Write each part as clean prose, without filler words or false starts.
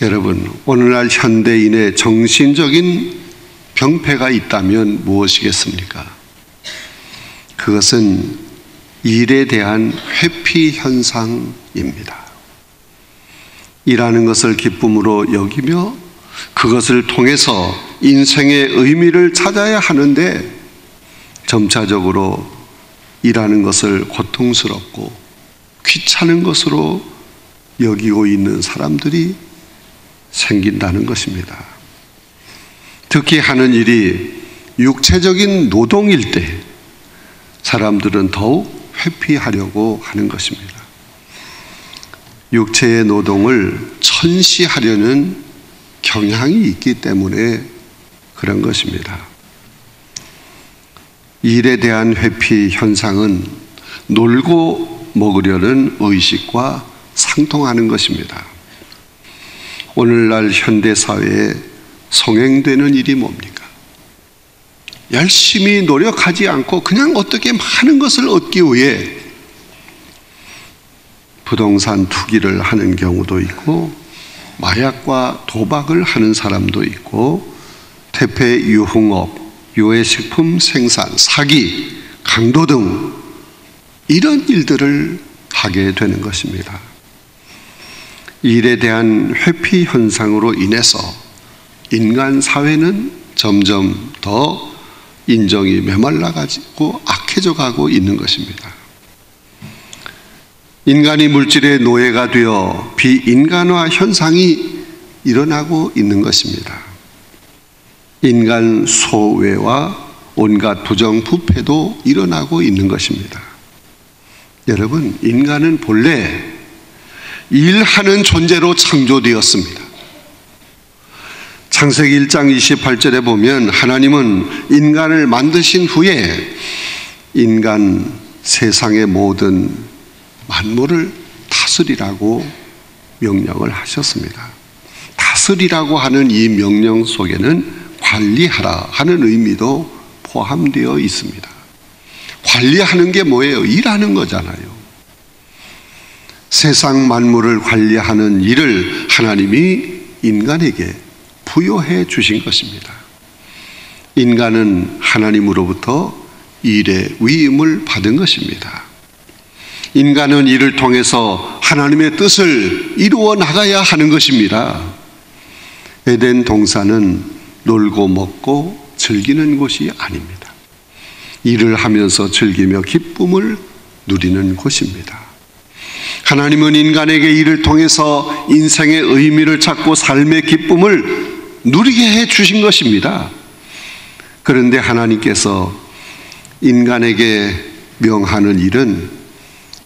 여러분, 오늘날 현대인의 정신적인 병폐가 있다면 무엇이겠습니까? 그것은 일에 대한 회피 현상입니다. 일하는 것을 기쁨으로 여기며 그것을 통해서 인생의 의미를 찾아야 하는데 점차적으로 일하는 것을 고통스럽고 귀찮은 것으로 여기고 있는 사람들이 생긴다는 것입니다. 특히 하는 일이 육체적인 노동일 때 사람들은 더욱 회피하려고 하는 것입니다. 육체의 노동을 천시하려는 경향이 있기 때문에 그런 것입니다. 일에 대한 회피 현상은 놀고 먹으려는 의식과 상통하는 것입니다. 오늘날 현대사회에 성행되는 일이 뭡니까? 열심히 노력하지 않고 그냥 어떻게 많은 것을 얻기 위해 부동산 투기를 하는 경우도 있고 마약과 도박을 하는 사람도 있고 퇴폐 유흥업, 유해식품 생산, 사기, 강도 등 이런 일들을 하게 되는 것입니다. 일에 대한 회피 현상으로 인해서 인간 사회는 점점 더 인정이 메말라가지고 악해져 가고 있는 것입니다. 인간이 물질의 노예가 되어 비인간화 현상이 일어나고 있는 것입니다. 인간 소외와 온갖 부정부패도 일어나고 있는 것입니다. 여러분, 인간은 본래 일하는 존재로 창조되었습니다. 창세기 1장 28절에 보면 하나님은 인간을 만드신 후에 인간 세상의 모든 만물을 다스리라고 명령을 하셨습니다. 다스리라고 하는 이 명령 속에는 관리하라 하는 의미도 포함되어 있습니다. 관리하는 게 뭐예요? 일하는 거잖아요. 세상 만물을 관리하는 일을 하나님이 인간에게 부여해 주신 것입니다. 인간은 하나님으로부터 일의 위임을 받은 것입니다. 인간은 이를 통해서 하나님의 뜻을 이루어 나가야 하는 것입니다. 에덴 동산은 놀고 먹고 즐기는 곳이 아닙니다. 일을 하면서 즐기며 기쁨을 누리는 곳입니다. 하나님은 인간에게 이를 통해서 인생의 의미를 찾고 삶의 기쁨을 누리게 해 주신 것입니다. 그런데 하나님께서 인간에게 명하는 일은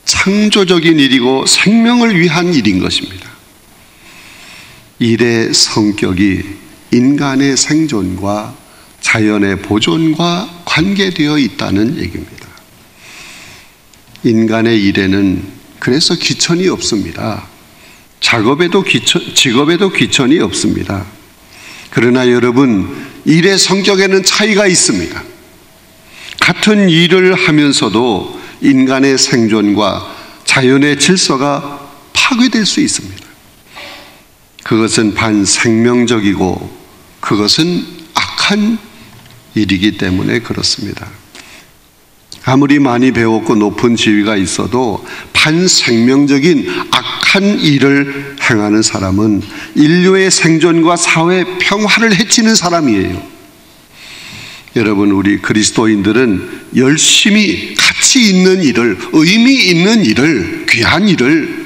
창조적인 일이고 생명을 위한 일인 것입니다. 일의 성격이 인간의 생존과 자연의 보존과 관계되어 있다는 얘기입니다. 인간의 일에는 그래서 귀천이 없습니다. 직업에도 귀천이 없습니다. 그러나 여러분, 일의 성격에는 차이가 있습니다. 같은 일을 하면서도 인간의 생존과 자연의 질서가 파괴될 수 있습니다. 그것은 반생명적이고 그것은 악한 일이기 때문에 그렇습니다. 아무리 많이 배웠고 높은 지위가 있어도 반생명적인 악한 일을 행하는 사람은 인류의 생존과 사회 평화를 해치는 사람이에요. 여러분, 우리 그리스도인들은 열심히 가치 있는 일을, 의미 있는 일을, 귀한 일을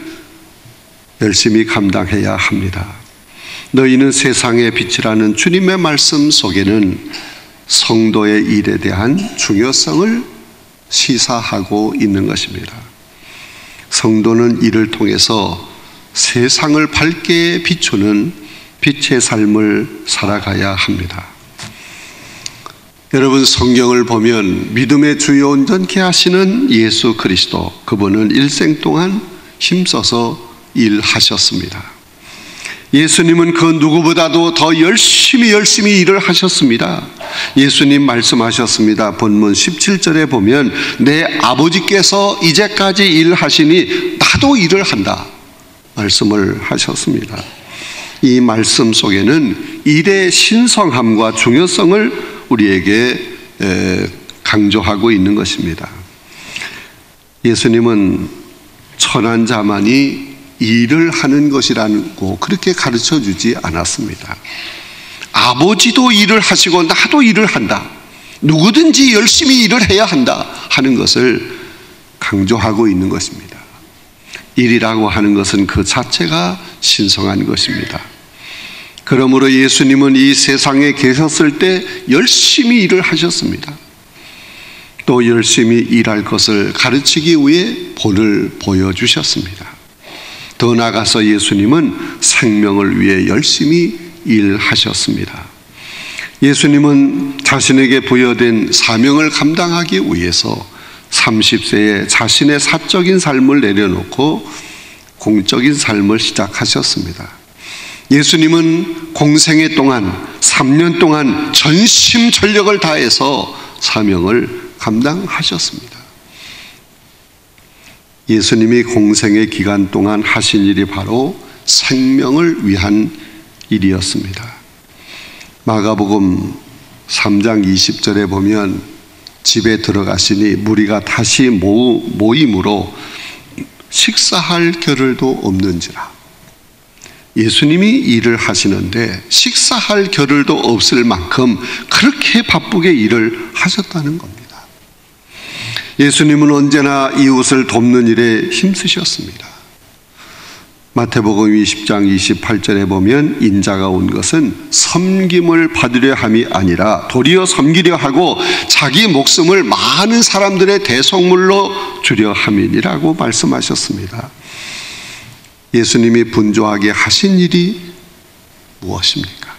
열심히 감당해야 합니다. 너희는 세상의 빛이라는 주님의 말씀 속에는 성도의 일에 대한 중요성을 시사하고 있는 것입니다. 성도는 이를 통해서 세상을 밝게 비추는 빛의 삶을 살아가야 합니다. 여러분, 성경을 보면 믿음의 주요 온전케 하시는 예수 그리스도, 그분은 일생 동안 힘써서 일하셨습니다. 예수님은 그 누구보다도 더 열심히 일을 하셨습니다. 예수님 말씀하셨습니다. 본문 17절에 보면 내 아버지께서 이제까지 일하시니 나도 일을 한다 말씀을 하셨습니다. 이 말씀 속에는 일의 신성함과 중요성을 우리에게 강조하고 있는 것입니다. 예수님은 천한 자만이 일을 하는 것이라고 그렇게 가르쳐 주지 않았습니다. 아버지도 일을 하시고 나도 일을 한다, 누구든지 열심히 일을 해야 한다 하는 것을 강조하고 있는 것입니다. 일이라고 하는 것은 그 자체가 신성한 것입니다. 그러므로 예수님은 이 세상에 계셨을 때 열심히 일을 하셨습니다. 또 열심히 일할 것을 가르치기 위해 본을 보여주셨습니다. 더 나아가서 예수님은 생명을 위해 열심히 일하셨습니다. 예수님은 자신에게 부여된 사명을 감당하기 위해서 30세에 자신의 사적인 삶을 내려놓고 공적인 삶을 시작하셨습니다. 예수님은 공생애 동안 3년 동안 전심전력을 다해서 사명을 감당하셨습니다. 예수님이 공생의 기간 동안 하신 일이 바로 생명을 위한 일이었습니다. 마가복음 3장 20절에 보면 집에 들어가시니 무리가 다시 모임으로 식사할 겨를도 없는지라. 예수님이 일을 하시는데 식사할 겨를도 없을 만큼 그렇게 바쁘게 일을 하셨다는 겁니다. 예수님은 언제나 이웃을 돕는 일에 힘쓰셨습니다. 마태복음 20장 28절에 보면 인자가 온 것은 섬김을 받으려 함이 아니라 도리어 섬기려 하고 자기 목숨을 많은 사람들의 대속물로 주려 함이니라고 말씀하셨습니다. 예수님이 분주하게 하신 일이 무엇입니까?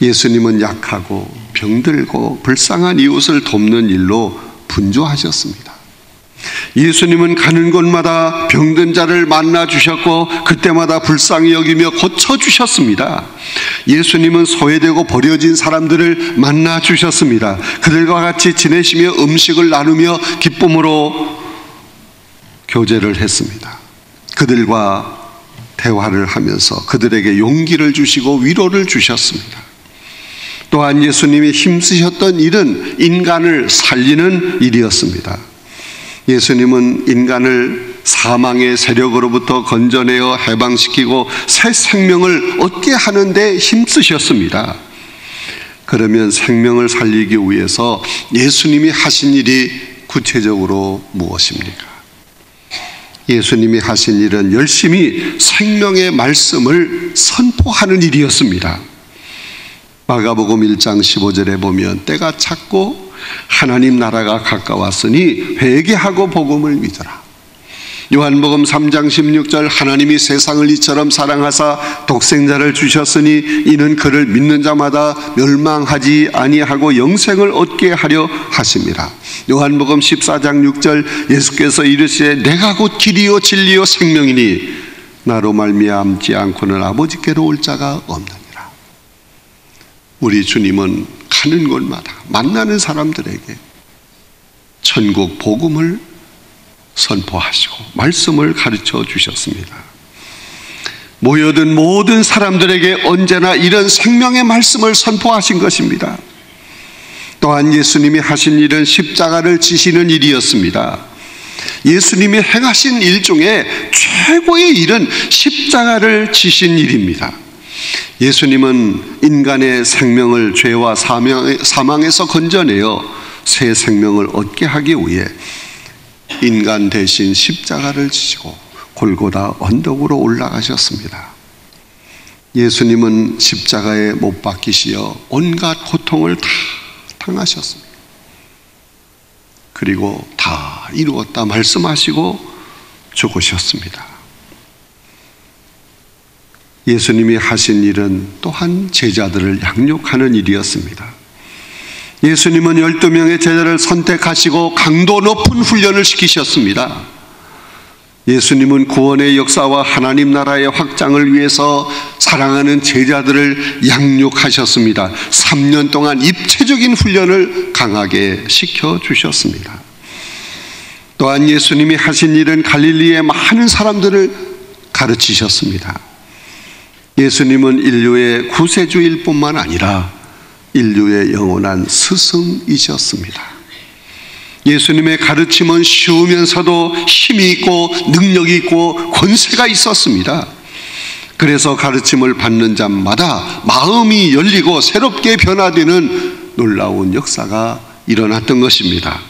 예수님은 약하고 병들고 불쌍한 이웃을 돕는 일로 분주하셨습니다. 예수님은 가는 곳마다 병든 자를 만나 주셨고 그때마다 불쌍히 여기며 고쳐주셨습니다. 예수님은 소외되고 버려진 사람들을 만나 주셨습니다. 그들과 같이 지내시며 음식을 나누며 기쁨으로 교제를 했습니다. 그들과 대화를 하면서 그들에게 용기를 주시고 위로를 주셨습니다. 또한 예수님이 힘쓰셨던 일은 인간을 살리는 일이었습니다. 예수님은 인간을 사망의 세력으로부터 건져내어 해방시키고 새 생명을 얻게 하는 데 힘쓰셨습니다. 그러면 생명을 살리기 위해서 예수님이 하신 일이 구체적으로 무엇입니까? 예수님이 하신 일은 열심히 생명의 말씀을 선포하는 일이었습니다. 마가복음 1장 15절에 보면 때가 찼고 하나님 나라가 가까웠으니 회개하고 복음을 믿어라. 요한복음 3장 16절 하나님이 세상을 이처럼 사랑하사 독생자를 주셨으니 이는 그를 믿는 자마다 멸망하지 아니하고 영생을 얻게 하려 하심이라. 요한복음 14장 6절 예수께서 이르시되 내가 곧 길이요 진리요 생명이니 나로 말미암지 않고는 아버지께로 올 자가 없느니라. 우리 주님은 가는 곳마다 만나는 사람들에게 천국 복음을 선포하시고 말씀을 가르쳐 주셨습니다. 모여든 모든 사람들에게 언제나 이런 생명의 말씀을 선포하신 것입니다. 또한 예수님이 하신 일은 십자가를 지시는 일이었습니다. 예수님이 행하신 일 중에 최고의 일은 십자가를 지신 일입니다. 예수님은 인간의 생명을 죄와 사망에서 건져내어 새 생명을 얻게 하기 위해 인간 대신 십자가를 지시고 골고다 언덕으로 올라가셨습니다. 예수님은 십자가에 못 박히시어 온갖 고통을 다 당하셨습니다. 그리고 다 이루었다 말씀하시고 죽으셨습니다. 예수님이 하신 일은 또한 제자들을 양육하는 일이었습니다. 예수님은 12명의 제자를 선택하시고 강도 높은 훈련을 시키셨습니다. 예수님은 구원의 역사와 하나님 나라의 확장을 위해서 사랑하는 제자들을 양육하셨습니다. 3년 동안 입체적인 훈련을 강하게 시켜주셨습니다. 또한 예수님이 하신 일은 갈릴리의 많은 사람들을 가르치셨습니다. 예수님은 인류의 구세주일 뿐만 아니라 인류의 영원한 스승이셨습니다. 예수님의 가르침은 쉬우면서도 힘이 있고 능력이 있고 권세가 있었습니다. 그래서 가르침을 받는 자마다 마음이 열리고 새롭게 변화되는 놀라운 역사가 일어났던 것입니다.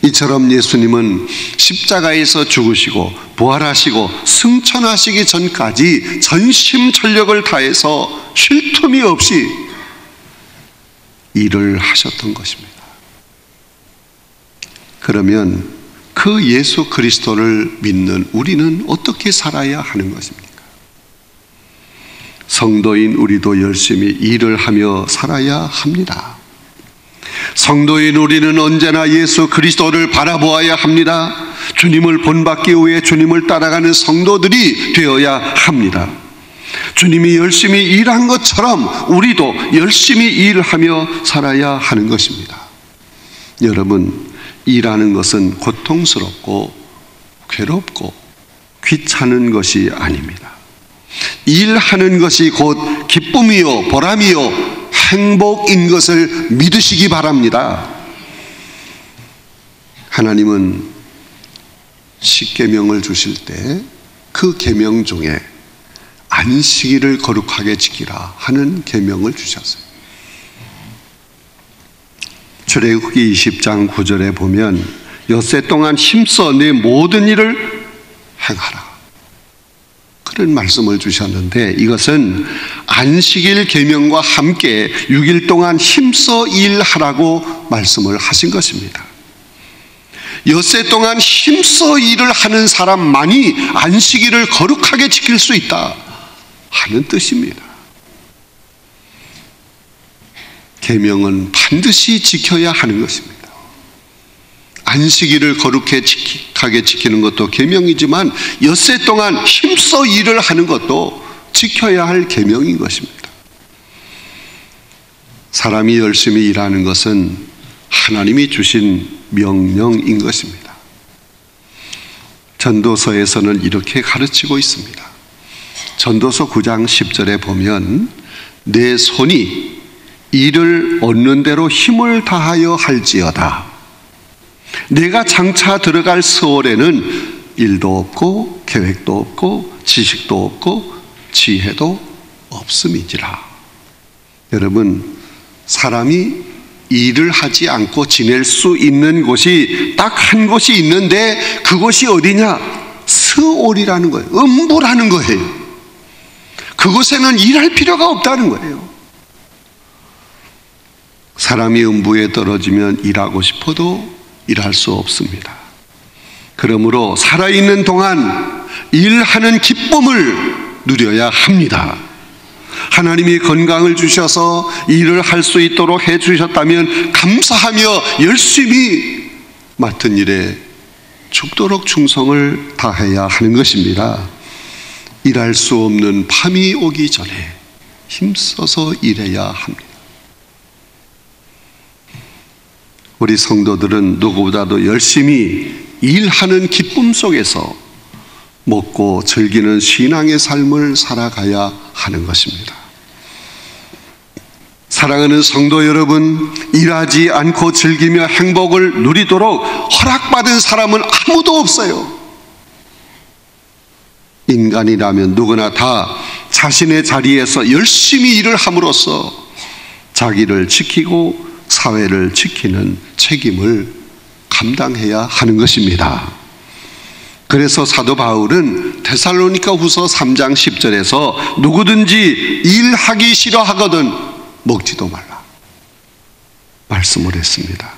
이처럼 예수님은 십자가에서 죽으시고 부활하시고 승천하시기 전까지 전심전력을 다해서 쉴 틈이 없이 일을 하셨던 것입니다. 그러면 그 예수 그리스도를 믿는 우리는 어떻게 살아야 하는 것입니까? 성도인 우리도 열심히 일을 하며 살아야 합니다. 성도인 우리는 언제나 예수 그리스도를 바라보아야 합니다. 주님을 본받기 위해 주님을 따라가는 성도들이 되어야 합니다. 주님이 열심히 일한 것처럼 우리도 열심히 일하며 살아야 하는 것입니다. 여러분, 일하는 것은 고통스럽고 괴롭고 귀찮은 것이 아닙니다. 일하는 것이 곧 기쁨이요 보람이요 행복인 것을 믿으시기 바랍니다. 하나님은 십계명을 주실 때 그 계명 중에 안식일을 거룩하게 지키라 하는 계명을 주셨어요. 출애굽기 20장 9절에 보면 엿새 동안 힘써 내 모든 일을 행하라, 그런 말씀을 주셨는데, 이것은 안식일 계명과 함께 6일 동안 힘써 일하라고 말씀을 하신 것입니다. 엿새 동안 힘써 일을 하는 사람만이 안식일을 거룩하게 지킬 수 있다 하는 뜻입니다. 계명은 반드시 지켜야 하는 것입니다. 안식일을 거룩하게 지키는 것도 계명이지만 엿새 동안 힘써 일을 하는 것도 지켜야 할 계명인 것입니다. 사람이 열심히 일하는 것은 하나님이 주신 명령인 것입니다. 전도서에서는 이렇게 가르치고 있습니다. 전도서 9장 10절에 보면 내 손이 이를 얻는 대로 힘을 다하여 할지어다. 내가 장차 들어갈 세월에는 일도 없고 계획도 없고 지식도 없고 지혜도 없음이지라. 여러분, 사람이 일을 하지 않고 지낼 수 있는 곳이 딱 한 곳이 있는데 그곳이 어디냐? 스올이라는 거예요. 음부라는 거예요. 그곳에는 일할 필요가 없다는 거예요. 사람이 음부에 떨어지면 일하고 싶어도 일할 수 없습니다. 그러므로 살아있는 동안 일하는 기쁨을 누려야 합니다. 하나님이 건강을 주셔서 일을 할 수 있도록 해주셨다면 감사하며 열심히 맡은 일에 죽도록 충성을 다해야 하는 것입니다. 일할 수 없는 밤이 오기 전에 힘써서 일해야 합니다. 우리 성도들은 누구보다도 열심히 일하는 기쁨 속에서 먹고 즐기는 신앙의 삶을 살아가야 하는 것입니다. 사랑하는 성도 여러분, 일하지 않고 즐기며 행복을 누리도록 허락받은 사람은 아무도 없어요. 인간이라면 누구나 다 자신의 자리에서 열심히 일을 함으로써 자기를 지키고 사회를 지키는 책임을 감당해야 하는 것입니다. 그래서 사도 바울은 데살로니가 후서 3장 10절에서 누구든지 일하기 싫어하거든 먹지도 말라 말씀을 했습니다.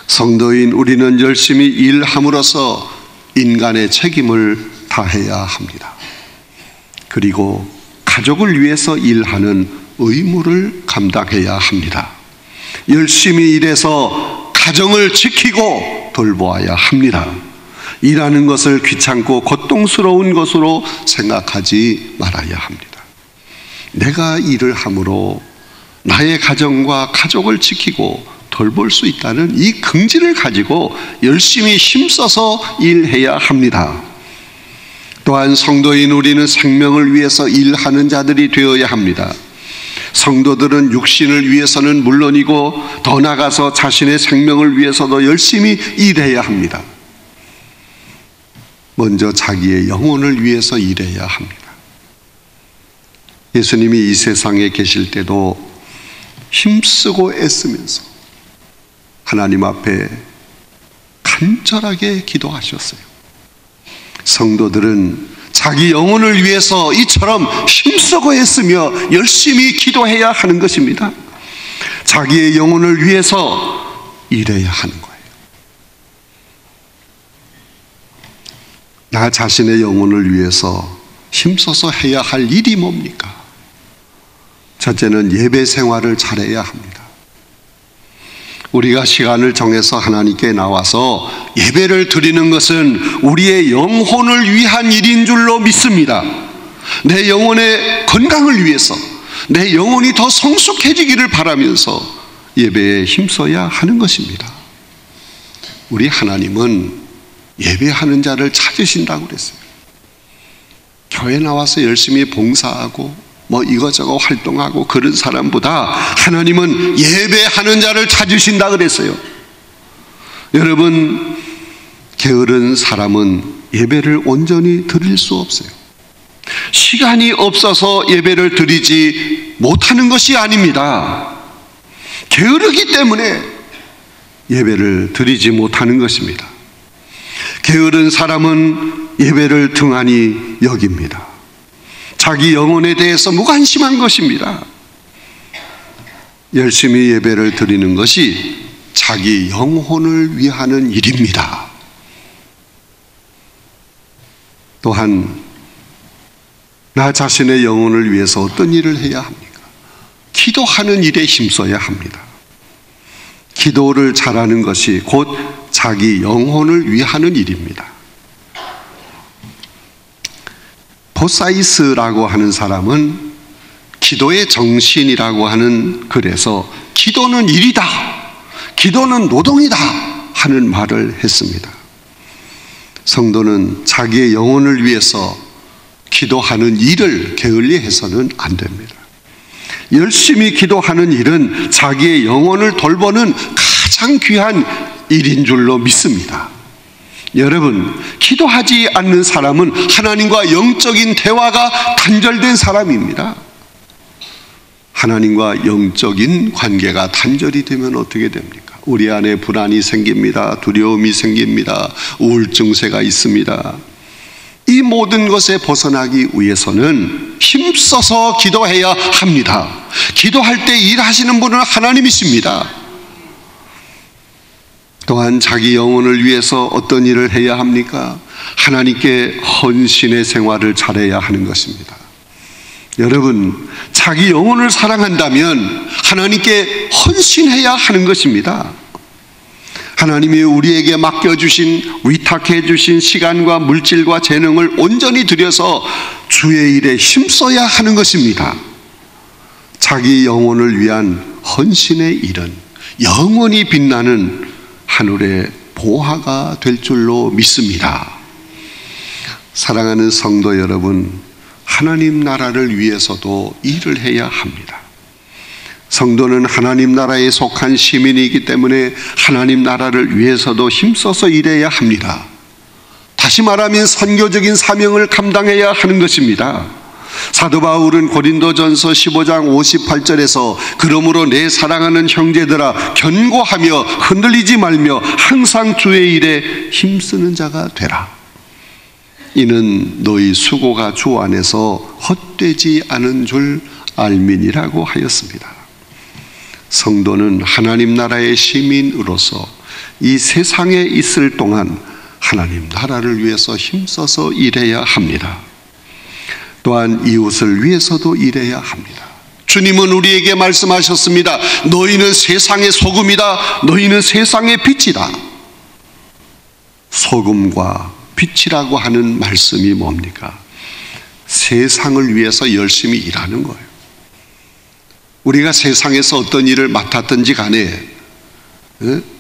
성도인 우리는 열심히 일함으로써 인간의 책임을 다해야 합니다. 그리고 가족을 위해서 일하는 의무를 감당해야 합니다. 열심히 일해서 가정을 지키고 돌보아야 합니다. 일하는 것을 귀찮고 고통스러운 것으로 생각하지 말아야 합니다. 내가 일을 함으로 나의 가정과 가족을 지키고 돌볼 수 있다는 이 긍지를 가지고 열심히 힘써서 일해야 합니다. 또한 성도인 우리는 생명을 위해서 일하는 자들이 되어야 합니다. 성도들은 육신을 위해서는 물론이고 더 나아가서 자신의 생명을 위해서도 열심히 일해야 합니다. 먼저 자기의 영혼을 위해서 일해야 합니다. 예수님이 이 세상에 계실 때도 힘쓰고 애쓰면서 하나님 앞에 간절하게 기도하셨어요. 성도들은 자기 영혼을 위해서 이처럼 힘쓰고 애쓰며 열심히 기도해야 하는 것입니다. 자기의 영혼을 위해서 일해야 하는 거예요. 나 자신의 영혼을 위해서 힘써서 해야 할 일이 뭡니까? 첫째는 예배 생활을 잘해야 합니다. 우리가 시간을 정해서 하나님께 나와서 예배를 드리는 것은 우리의 영혼을 위한 일인 줄로 믿습니다. 내 영혼의 건강을 위해서, 내 영혼이 더 성숙해지기를 바라면서 예배에 힘써야 하는 것입니다. 우리 하나님은 예배하는 자를 찾으신다고 그랬어요. 교회 나와서 열심히 봉사하고 이것저것 활동하고 그런 사람보다 하나님은 예배하는 자를 찾으신다 그랬어요. 여러분, 게으른 사람은 예배를 온전히 드릴 수 없어요. 시간이 없어서 예배를 드리지 못하는 것이 아닙니다. 게으르기 때문에 예배를 드리지 못하는 것입니다. 게으른 사람은 예배를 등한히 여깁니다. 자기 영혼에 대해서 무관심한 것입니다. 열심히 예배를 드리는 것이 자기 영혼을 위하는 일입니다. 또한 나 자신의 영혼을 위해서 어떤 일을 해야 합니까? 기도하는 일에 힘써야 합니다. 기도를 잘하는 것이 곧 자기 영혼을 위하는 일입니다. 보사이스라고 하는 사람은 기도의 정신이라고 하는 글에서 기도는 일이다, 기도는 노동이다 하는 말을 했습니다. 성도는 자기의 영혼을 위해서 기도하는 일을 게을리 해서는 안 됩니다. 열심히 기도하는 일은 자기의 영혼을 돌보는 가장 귀한 일인 줄로 믿습니다. 여러분, 기도하지 않는 사람은 하나님과 영적인 대화가 단절된 사람입니다. 하나님과 영적인 관계가 단절이 되면 어떻게 됩니까? 우리 안에 불안이 생깁니다. 두려움이 생깁니다. 우울증세가 있습니다. 이 모든 것에 벗어나기 위해서는 힘써서 기도해야 합니다. 기도할 때 일하시는 분은 하나님이십니다. 또한 자기 영혼을 위해서 어떤 일을 해야 합니까? 하나님께 헌신의 생활을 잘해야 하는 것입니다. 여러분, 자기 영혼을 사랑한다면 하나님께 헌신해야 하는 것입니다. 하나님이 우리에게 맡겨주신, 위탁해 주신 시간과 물질과 재능을 온전히 들여서 주의 일에 힘써야 하는 것입니다. 자기 영혼을 위한 헌신의 일은 영원히 빛나는 하늘의 보화가 될 줄로 믿습니다. 사랑하는 성도 여러분, 하나님 나라를 위해서도 일을 해야 합니다. 성도는 하나님 나라에 속한 시민이기 때문에 하나님 나라를 위해서도 힘써서 일해야 합니다. 다시 말하면 선교적인 사명을 감당해야 하는 것입니다. 사도 바울은 고린도전서 15장 58절에서 그러므로 내 사랑하는 형제들아 견고하며 흔들리지 말며 항상 주의 일에 힘쓰는 자가 되라. 이는 너희 수고가 주 안에서 헛되지 않은 줄 알민이라고 하였습니다. 성도는 하나님 나라의 시민으로서 이 세상에 있을 동안 하나님 나라를 위해서 힘써서 일해야 합니다. 또한 이웃을 위해서도 일해야 합니다. 주님은 우리에게 말씀하셨습니다. 너희는 세상의 소금이다. 너희는 세상의 빛이다. 소금과 빛이라고 하는 말씀이 뭡니까? 세상을 위해서 열심히 일하는 거예요. 우리가 세상에서 어떤 일을 맡았든지 간에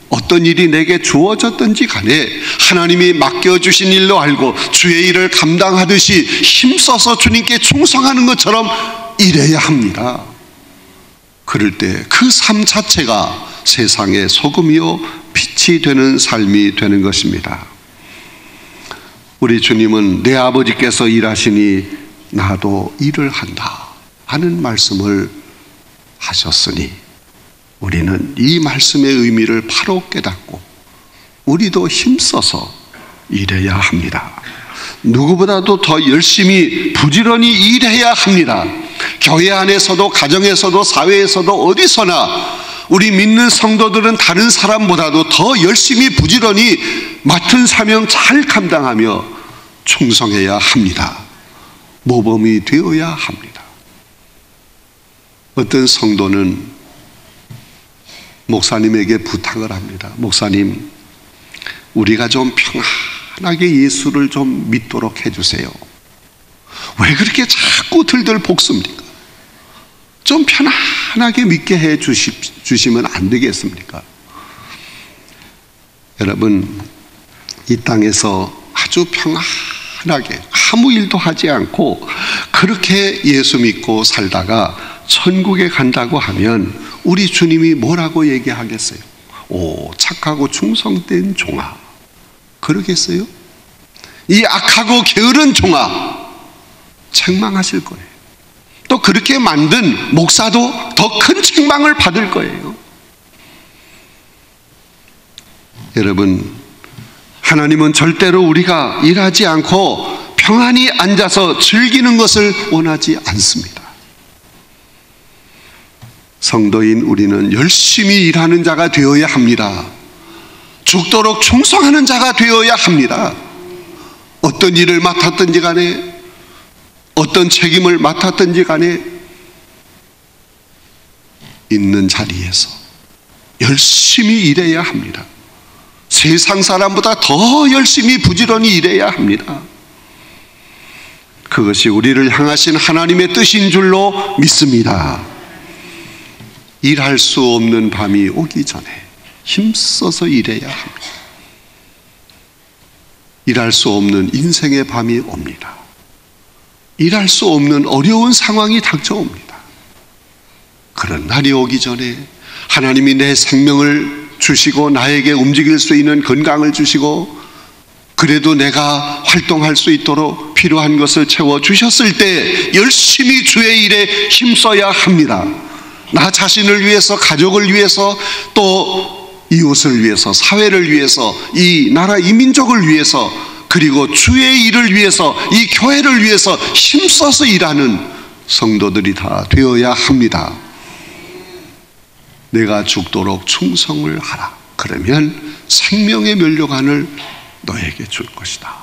어떤 일이 내게 주어졌든지 간에 하나님이 맡겨주신 일로 알고 주의 일을 감당하듯이 힘써서 주님께 충성하는 것처럼 일해야 합니다. 그럴 때 그 삶 자체가 세상의 소금이요 빛이 되는 삶이 되는 것입니다. 우리 주님은 내 아버지께서 일하시니 나도 일을 한다 하는 말씀을 하셨으니 우리는 이 말씀의 의미를 바로 깨닫고 우리도 힘써서 일해야 합니다. 누구보다도 더 열심히 부지런히 일해야 합니다. 교회 안에서도 가정에서도 사회에서도 어디서나 우리 믿는 성도들은 다른 사람보다도 더 열심히 부지런히 맡은 사명 잘 감당하며 충성해야 합니다. 모범이 되어야 합니다. 어떤 성도는 목사님에게 부탁을 합니다. 목사님, 우리가 좀 평안하게 예수를 좀 믿도록 해주세요. 왜 그렇게 자꾸 들들 볶습니까? 좀 편안하게 믿게 해 주시면 안 되겠습니까? 여러분, 이 땅에서 아주 평안하게 아무 일도 하지 않고 그렇게 예수 믿고 살다가 천국에 간다고 하면 우리 주님이 뭐라고 얘기하겠어요? 오, 착하고 충성된 종아. 그러겠어요? 이 악하고 게으른 종아. 책망하실 거예요. 또 그렇게 만든 목사도 더 큰 책망을 받을 거예요. 여러분, 하나님은 절대로 우리가 일하지 않고 평안히 앉아서 즐기는 것을 원하지 않습니다. 성도인 우리는 열심히 일하는 자가 되어야 합니다. 죽도록 충성하는 자가 되어야 합니다. 어떤 일을 맡았든지 간에 어떤 책임을 맡았든지 간에 있는 자리에서 열심히 일해야 합니다. 세상 사람보다 더 열심히 부지런히 일해야 합니다. 그것이 우리를 향하신 하나님의 뜻인 줄로 믿습니다. 일할 수 없는 밤이 오기 전에 힘써서 일해야 합니다. 일할 수 없는 인생의 밤이 옵니다. 일할 수 없는 어려운 상황이 닥쳐옵니다. 그런 날이 오기 전에 하나님이 내 생명을 주시고 나에게 움직일 수 있는 건강을 주시고 그래도 내가 활동할 수 있도록 필요한 것을 채워주셨을 때 열심히 주의 일에 힘써야 합니다. 나 자신을 위해서, 가족을 위해서, 또 이웃을 위해서, 사회를 위해서, 이 나라, 이 민족을 위해서, 그리고 주의 일을 위해서, 이 교회를 위해서 힘써서 일하는 성도들이 다 되어야 합니다. 내가 죽도록 충성을 하라. 그러면 생명의 면류관을 너에게 줄 것이다.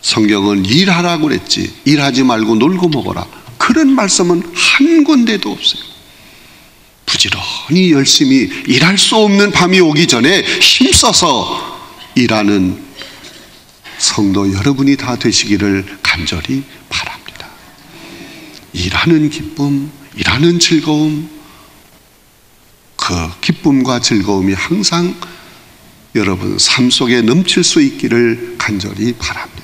성경은 일하라고 그랬지 일하지 말고 놀고 먹어라. 그런 말씀은 한 군데도 없어요. 부지런히 열심히 일할 수 없는 밤이 오기 전에 힘써서 일하는 성도 여러분이 다 되시기를 간절히 바랍니다. 일하는 기쁨, 일하는 즐거움, 그 기쁨과 즐거움이 항상 여러분 삶 속에 넘칠 수 있기를 간절히 바랍니다.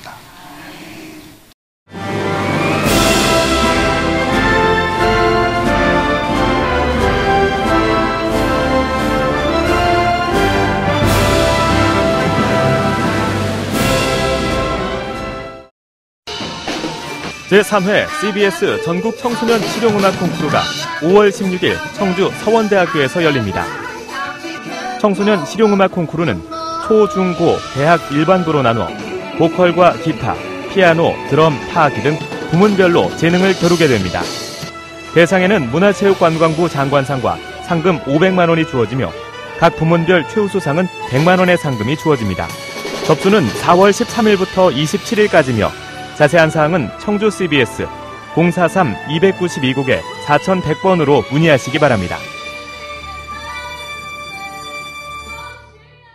제3회 CBS 전국 청소년 실용음악 콩쿠르가 5월 16일 청주 서원대학교에서 열립니다. 청소년 실용음악 콩쿠르는 초, 중, 고, 대학 일반부로 나누어 보컬과 기타, 피아노, 드럼, 타악기 등 부문별로 재능을 겨루게 됩니다. 대상에는 문화체육관광부 장관상과 상금 500만 원이 주어지며 각 부문별 최우수상은 100만 원의 상금이 주어집니다. 접수는 4월 13일부터 27일까지며 자세한 사항은 청주 CBS 043-292국에 4100번으로 문의하시기 바랍니다.